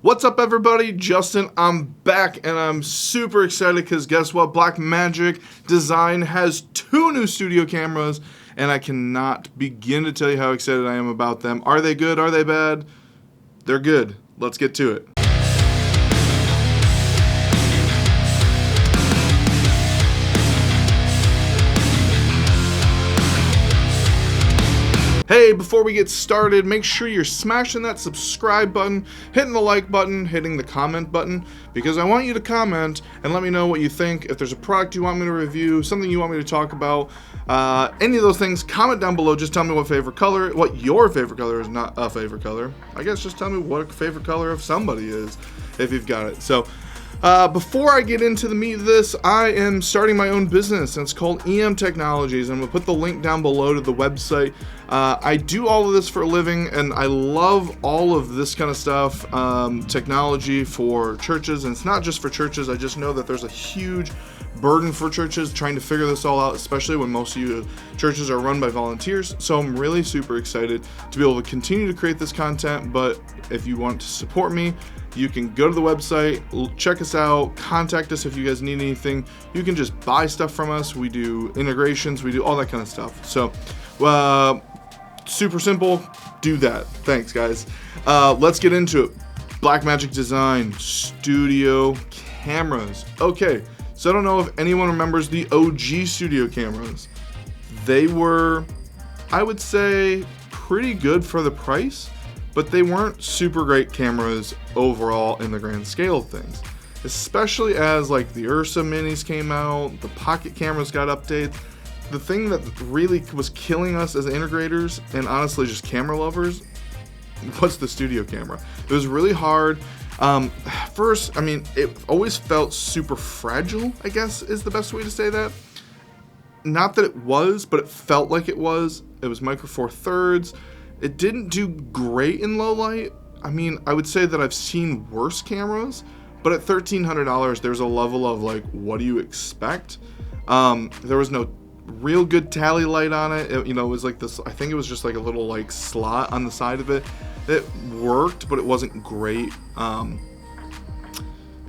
What's up, everybody? Justin, I'm back and I'm super excited because guess what? Blackmagic Design has 2 new studio cameras and I cannot begin to tell you how excited I am about them. Are they good? Are they bad? They're good. Let's get to it. Hey, before we get started, make sure you're smashing that subscribe button, hitting the like button, hitting the comment button, because I want you to comment and let me know what you think. If there's a product you want me to review, something you want me to talk about, any of those things, comment down below. Just tell me what your favorite color is, not a favorite color. I guess just tell me what a favorite color of somebody is, if you've got it. So, before I get into the meat of this, I am starting my own business, and it's called EM Technologies. I'm going to put the link down below to the website. I do all of this for a living, and I love all of this kind of stuff, technology for churches, and it's not just for churches. I just know that there's a huge burden for churches trying to figure this all out, especially when most of you churches are run by volunteers. So I'm really super excited to be able to continue to create this content, but if you want to support me, you can go to the website, check us out, contact us if you guys need anything. You can just buy stuff from us. We do integrations, we do all that kind of stuff. So, super simple, do that. Thanks, guys. Let's get into it. Blackmagic Design studio cameras. Okay, so I don't know if anyone remembers the OG studio cameras. They were, I would say, pretty good for the price, but they weren't super great cameras overall in the grand scale of things. Especially as like the Ursa minis came out, the pocket cameras got updated. The thing that really was killing us as integrators and honestly just camera lovers was the studio camera. It was really hard. First, I mean, it always felt super fragile, I guess is the best way to say that. Not that it was, but it felt like it was. It was micro four thirds. It didn't do great in low light. I mean, I would say that I've seen worse cameras, but at $1,300, there's a level of like, what do you expect? There was no real good tally light on it. It was like this, I think it was just like a little like slot on the side of it. It worked, but it wasn't great.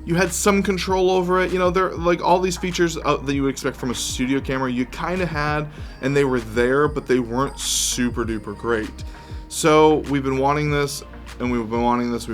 You had some control over it. They're like all these features that you would expect from a studio camera, you kind of had, and they were there, but they weren't super duper great. So we've been wanting this, and we've been wanting this,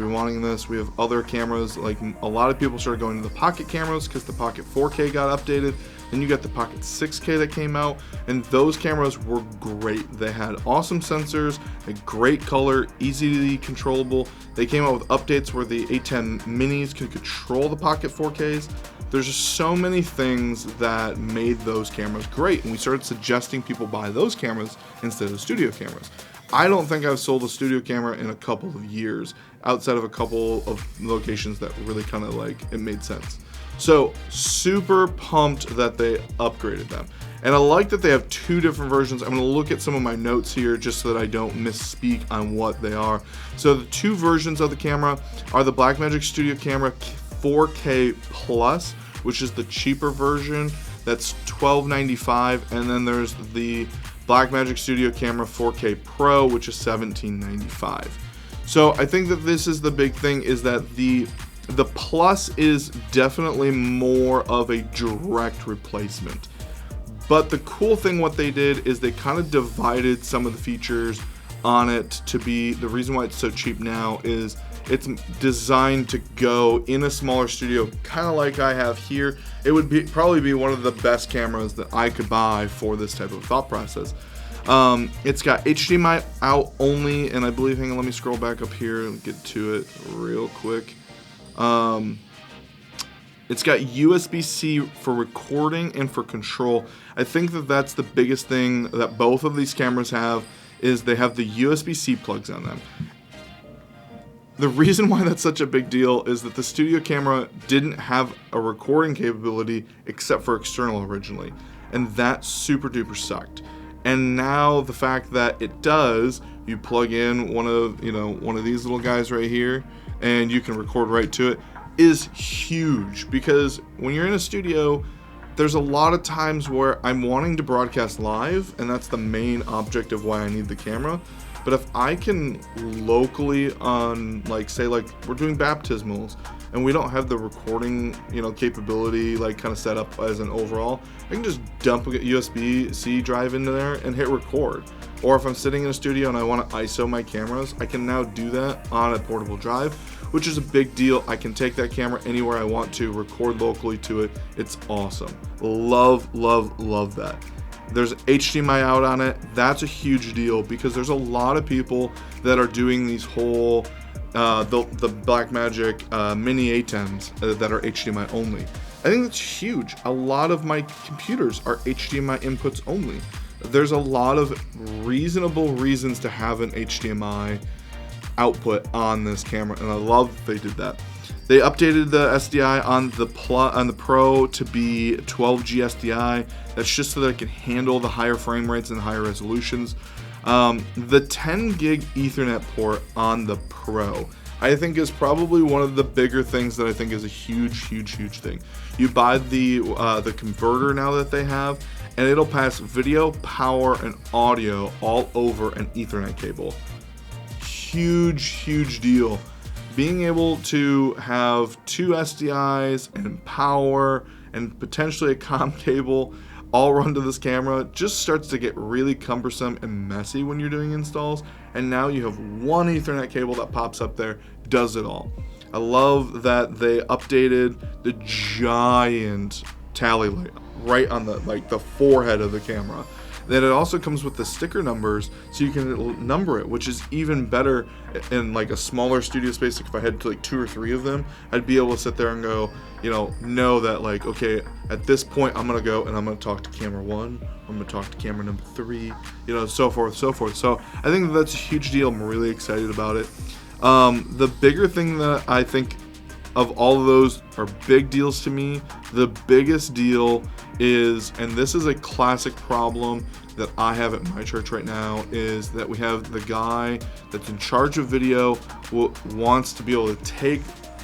We have other cameras, like a lot of people started going to the Pocket cameras because the Pocket 4K got updated. Then you got the Pocket 6K that came out, and those cameras were great. They had awesome sensors, a great color, easily controllable. They came out with updates where the A10 minis could control the Pocket 4Ks. There's just so many things that made those cameras great, and we started suggesting people buy those cameras instead of studio cameras. I don't think I've sold a studio camera in a couple of years, outside of a couple of locations that really kind of like, it made sense. So super pumped that they upgraded them. And I like that they have 2 different versions. I'm going to look at some of my notes here just so that I don't misspeak on what they are. So the 2 versions of the camera are the Blackmagic Studio Camera 4K Plus, which is the cheaper version. That's $12.95, and then there's the Blackmagic Studio Camera 4K Pro, which is $17.95. So I think that this is the big thing, is that the Plus is definitely more of a direct replacement. But the cool thing what they did is they kind of divided some of the features on it to be, the reason why it's so cheap now is it's designed to go in a smaller studio, kind of like I have here. It would probably be one of the best cameras that I could buy for this type of thought process. It's got Hdmi Out only, and I believe, hang on, let me scroll back up here and get to it real quick. It's got USB-C for recording and for control. I think that that's the biggest thing that both of these cameras have, is they have the USB-C plugs on them. The reason why that's such a big deal is that the studio camera didn't have a recording capability except for external originally, and that super duper sucked. And now the fact that it does, you plug in one of these little guys right here, and you can record right to it, is huge. Because when you're in a studio, there's a lot of times where I'm wanting to broadcast live, and that's the main object of why I need the camera. But if I can locally on, like, say, like, we're doing baptismals, and we don't have the recording, you know, capability, like, kind of set up as an overall, I can just dump a USB-C drive into there and hit record. Or if I'm sitting in a studio and I want to ISO my cameras, I can now do that on a portable drive, which is a big deal. I can take that camera anywhere I want to, record locally to it. It's awesome. Love, love, love that. There's HDMI out on it. That's a huge deal because there's a lot of people that are doing these whole the Blackmagic mini A10s that are HDMI only. I think that's huge. A lot of my computers are HDMI inputs only. There's a lot of reasonable reasons to have an HDMI output on this camera, and I love that they did that. They updated the SDI on the Pro to be 12G SDI. That's just so that it can handle the higher frame rates and higher resolutions. The 10 gig Ethernet port on the Pro, I think, is probably one of the bigger things that I think is a huge thing. You buy the converter now that they have, and it'll pass video, power, and audio all over an Ethernet cable. Huge deal. Being able to have 2 SDIs and power and potentially a COM cable all run to this camera just starts to get really cumbersome and messy when you're doing installs, and now you have one Ethernet cable that pops up there, does it all. I love that they updated the giant tally light right on the forehead of the camera. Then it also comes with the sticker numbers, so you can number it, which is even better in like a smaller studio space. Like if I had like 2 or 3 of them, I'd be able to sit there and go, know that, like, okay, at this point I'm gonna go and I'm gonna talk to camera 1, I'm gonna talk to camera number 3, so forth. So I think that's a huge deal. I'm really excited about it. The bigger thing that I think of all of those are big deals to me, the biggest deal is, and this is a classic problem that I have at my church right now, is that we have the guy that's in charge of video who wants to be able to take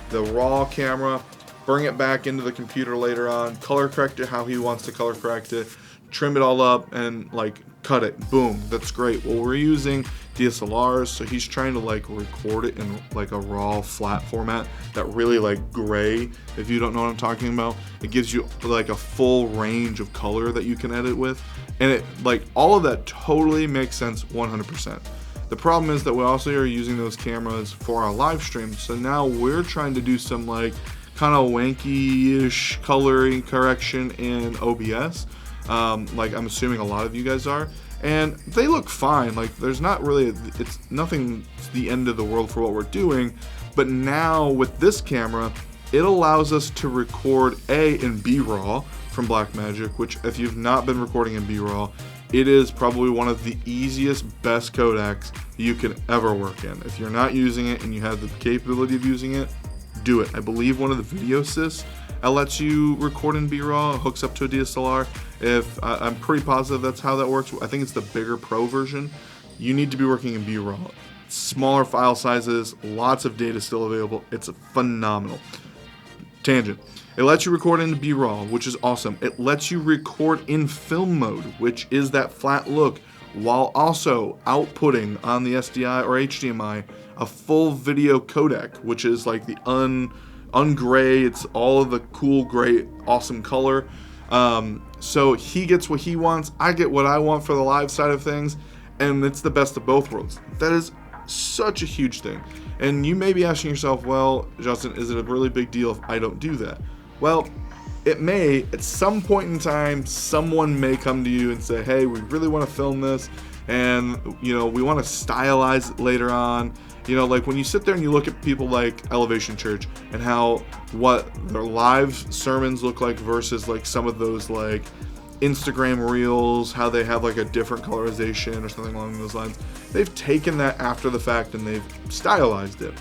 the raw camera, bring it back into the computer later on, color correct it how he wants to color correct it, trim it all up, and like cut it. Boom, that's great. Well, we're using DSLRs, so he's trying to like record it in like a raw flat format that really like gray, if you don't know what I'm talking about. It gives you like a full range of color that you can edit with, and it like all of that totally makes sense 100%. The problem is that we also are using those cameras for our live stream, so now we're trying to do some like kind of wanky-ish coloring correction in OBS. Like I'm assuming a lot of you guys are, and they look fine. Like there's not really, it's nothing the end of the world for what we're doing, but now with this camera, it allows us to record in B-RAW from Blackmagic, which if you've not been recording in B-RAW, it is probably one of the easiest, best codecs you can ever work in. If you're not using it and you have the capability of using it, do it. I believe one of the video assists lets you record in B-RAW, hooks up to a DSLR. I'm pretty positive that's how that works. I think it's the bigger Pro version. You need to be working in B-RAW. Smaller file sizes, lots of data still available. It's phenomenal. Tangent. It lets you record into B-RAW, which is awesome. It lets you record in film mode, which is that flat look, while also outputting on the SDI or HDMI a full video codec, which is like the ungray. It's all of the cool, great, awesome color. So he gets what he wants, I get what I want for the live side of things, and it's the best of both worlds. That is such a huge thing. And you may be asking yourself, well, Justin, is it a really big deal if I don't do that? Well, it may. At some point in time, someone may come to you and say, hey, we really want to film this, and we want to stylize it later on. Like when you sit there and you look at people like Elevation Church and what their live sermons look like versus like some of those like Instagram reels, how they have like a different colorization or something along those lines. They've taken that after the fact and they've stylized it.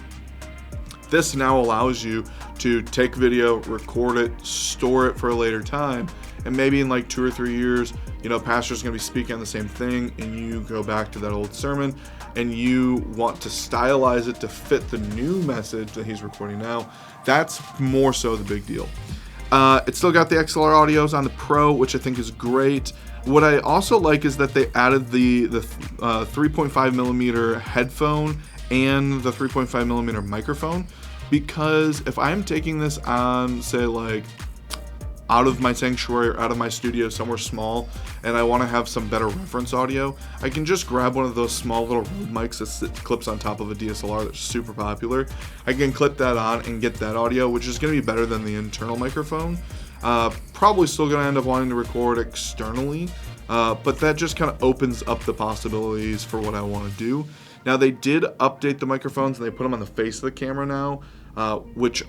This now allows you to take video, record it, store it for a later time, and maybe in like 2 or 3 years, pastor's going to be speaking on the same thing, and you go back to that old sermon, and you want to stylize it to fit the new message that he's recording now. That's more so the big deal. It's still got the XLR audios on the Pro, which I think is great. What I also like is that they added the 3.5 millimeter headphone and the 3.5 millimeter microphone, because if I'm taking this on, say, like out of my sanctuary or out of my studio somewhere small, and I want to have some better reference audio, I can just grab one of those small little Rode mics that clips on top of a DSLR that's super popular. I can clip that on and get that audio, which is going to be better than the internal microphone. Probably still going to end up wanting to record externally, but that just kind of opens up the possibilities for what I want to do. Now, they did update the microphones, and they put them on the face of the camera now, which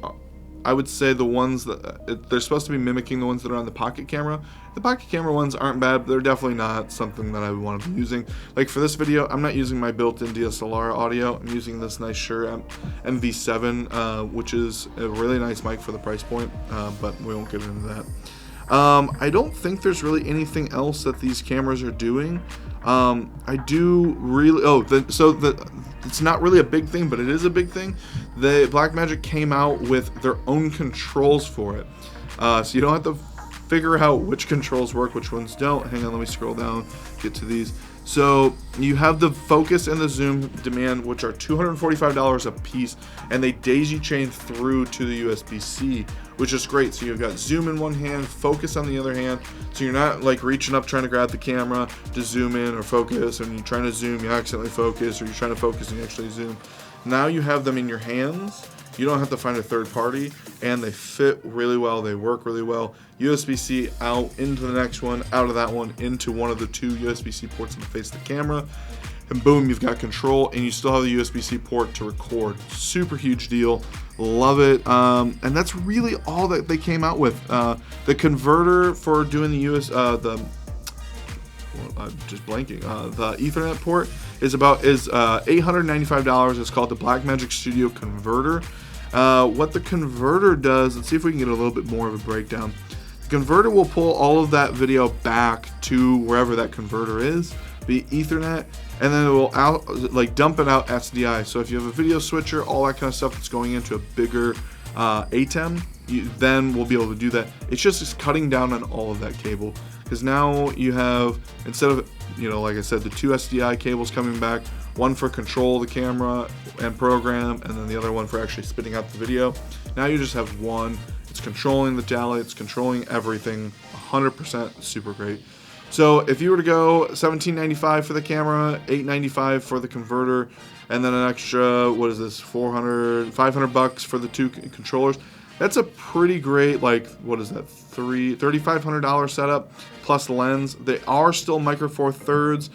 I would say the ones that they're supposed to be mimicking the ones that are on the pocket camera. The pocket camera ones aren't bad, but they're definitely not something that I would want to be using. Like for this video, I'm not using my built-in DSLR audio. I'm using this nice Shure MV7, which is a really nice mic for the price point, but we won't get into that. I don't think there's really anything else that these cameras are doing. I do really, it's not really a big thing, but it is a big thing. The Blackmagic came out with their own controls for it. So you don't have to figure out which controls work, which ones don't. Hang on, let me scroll down, get to these. So you have the focus and the zoom demand, which are $245 a piece, and they daisy chain through to the USB-C, which is great. So you've got zoom in one hand, focus on the other hand, so you're not like reaching up trying to grab the camera to zoom in or focus, and you're trying to zoom, you accidentally focus, or you're trying to focus and you actually zoom. Now you have them in your hands. You don't have to find a third party, and they fit really well. They work really well. USB-C out into the next one, out of that one, into one of the two USB-C ports in the face of the camera, and boom, you've got control, and you still have the USB-C port to record. Super huge deal. Love it. And that's really all that they came out with. The converter for doing the I'm just blanking. The Ethernet port is $895. It's called the Blackmagic Studio Converter. What the converter does, let's see if we can get a little bit more of a breakdown. The converter will pull all of that video back to wherever that converter is, be Ethernet, and then it will dump it out SDI. So if you have a video switcher, all that kind of stuff that's going into a bigger ATEM, then we'll be able to do that. It's just cutting down on all of that cable, because now you have, instead of, like I said, the two SDI cables coming back, one for control of the camera and program, and then the other one for actually spitting out the video. Now you just have one. It's controlling the tally, it's controlling everything, 100% super great. So if you were to go $1795 for the camera, $895 for the converter, and then an extra, what is this, $500 for the two controllers, that's a pretty great, like, what is that, $3,500 setup plus lens. They are still Micro Four Thirds,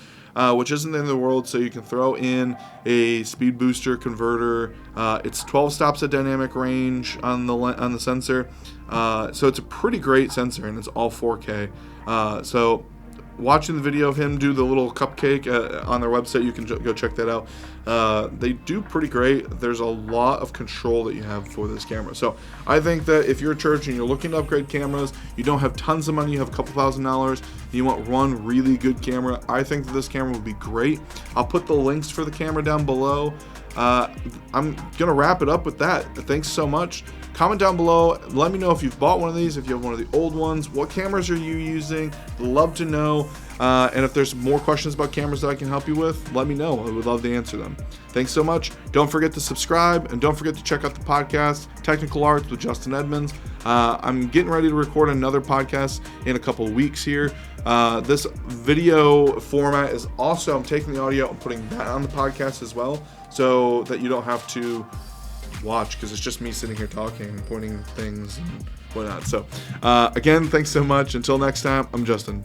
which isn't the end of the world, so you can throw in a speed booster converter. It's 12 stops at dynamic range on the sensor, so it's a pretty great sensor, and it's all 4K. So watching the video of him do the little cupcake on their website, you can go check that out. They do pretty great. There's a lot of control that you have for this camera. So I think that if you're a church and you're looking to upgrade cameras, you don't have tons of money, you have a couple $1,000s, you want one really good camera, I think that this camera would be great. I'll put the links for the camera down below. I'm gonna wrap it up with that. Thanks so much. Comment down below, let me know if you've bought one of these, if you have one of the old ones, what cameras are you using? Love to know. And if there's more questions about cameras that I can help you with, let me know. I would love to answer them. Thanks so much. Don't forget to subscribe, and don't forget to check out the podcast, Technical Arts with Justin Edmonds. I'm getting ready to record another podcast in a couple of weeks here. This video format is also, I'm taking the audio and putting that on the podcast as well, so that you don't have to watch, because it's just me sitting here talking and pointing things and whatnot. So again, thanks so much. Until next time, I'm Justin.